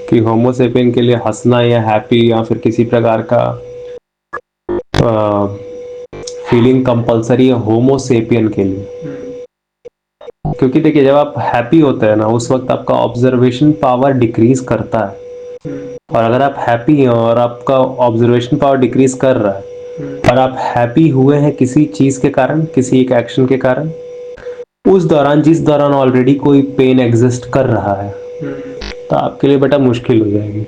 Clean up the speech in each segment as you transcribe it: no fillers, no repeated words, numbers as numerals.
कि होमोसेपियन के लिए हंसना या हैप्पी या फिर किसी प्रकार का फीलिंग कंपलसरी है होमोसेपियन के लिए। क्योंकि देखिए जब आप हैप्पी होते हैं ना उस वक्त आपका ऑब्जर्वेशन पावर डिक्रीज करता है, और अगर आप हैप्पी हैं और आपका ऑब्जर्वेशन पावर डिक्रीज कर रहा है और आप हैप्पी हुए हैं किसी चीज के कारण, किसी एक एक्शन के कारण, उस दौरान जिस दौरान ऑलरेडी कोई पेन एग्जिस्ट कर रहा है, तो आपके लिए बेटा मुश्किल हो जाएगी।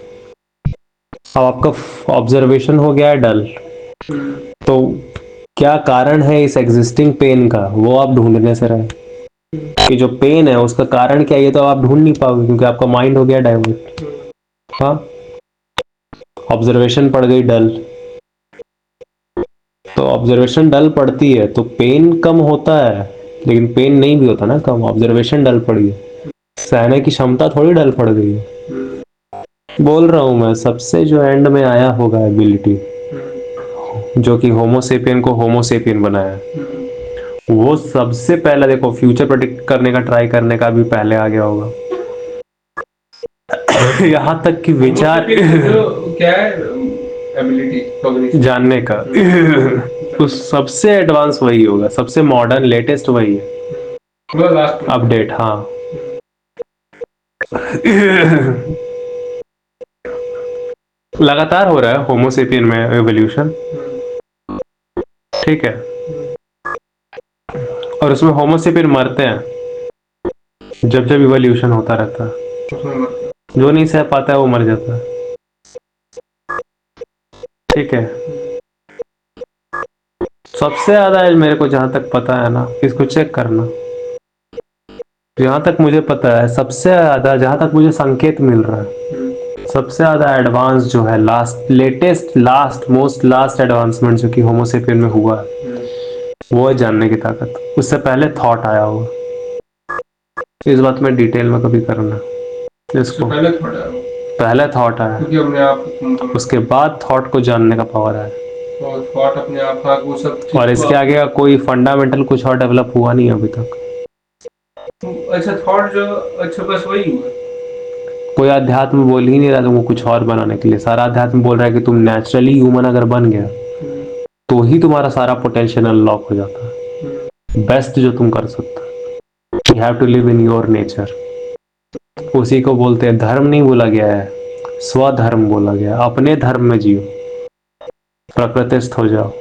अब आपका ऑब्जर्वेशन हो गया है डल, तो क्या कारण है इस एग्जिस्टिंग पेन का वो आप ढूंढने से रहे कि जो पेन है उसका कारण क्या है, ये तो आप ढूंढ नहीं पाओगे क्योंकि आपका माइंड हो गया डाइवर्ट। हाँ, ऑब्जर्वेशन पड़ गई डल, तो ऑब्जर्वेशन डल पड़ती है तो पेन कम होता है, लेकिन पेन नहीं भी होता ना कम, ऑब्जर्वेशन डल पड़ गई, सहने की क्षमता थोड़ी डल पड़ गई है। बोल रहा हूं मैं, सबसे जो एंड में आया होगा एबिलिटी जो कि होमोसेपियन को होमोसेपियन बनाया, वो सबसे पहले देखो फ्यूचर प्रेडिक्ट करने का ट्राई करने का भी पहले आ गया होगा। यहाँ तक कि विचार क्या है एबिलिटी जानने का तो सबसे एडवांस वही होगा, सबसे मॉडर्न लेटेस्ट वही है, अपडेट। हाँ लगातार हो रहा है होमोसेपियन में एवोल्यूशन, ठीक है, और उसमें होमोसेपियन मरते हैं जब जब इवोल्यूशन होता रहता है, जो नहीं सह पाता है वो मर जाता है, ठीक है। सबसे ज्यादा मेरे को जहां तक पता है ना, इसको चेक करना, जहां तक मुझे पता है सबसे ज्यादा, जहां तक मुझे संकेत मिल रहा है, सबसे ज्यादा एडवांस जो है, last latest last most last advancement जो कि होमोसेपियन में हुआ है, वो है जानने की ताकत। उससे पहले थॉट आया होगा, इस बात में डिटेल में कभी करना, इसको पहले थॉट आया क्योंकि अपने आप उसके बाद थॉट को जानने का पावर आया, और थॉट अपने आप था वो सब और इसके आगे का कोई फंडामेंटल कुछ और डेवलप हुआ नहीं अभी तक। अच्छा थॉट जो, अच्छा बस वही हुआ, कोई अध्यात्म बोल ही नहीं रहा तुमको कुछ और बनाने के लिए, सारा अध्यात्म बोल रहा है कि तुम नेचुरली ह्यूमन अगर बन गया तो ही तुम्हारा सारा पोटेंशियल अनलॉक हो जाता है, बेस्ट जो तुम कर सकते हो। You have to live in your nature, उसी को बोलते हैं, धर्म नहीं बोला गया है, स्वधर्म बोला गया, अपने धर्म में जियो, प्रकृतिस्थ हो जाओ।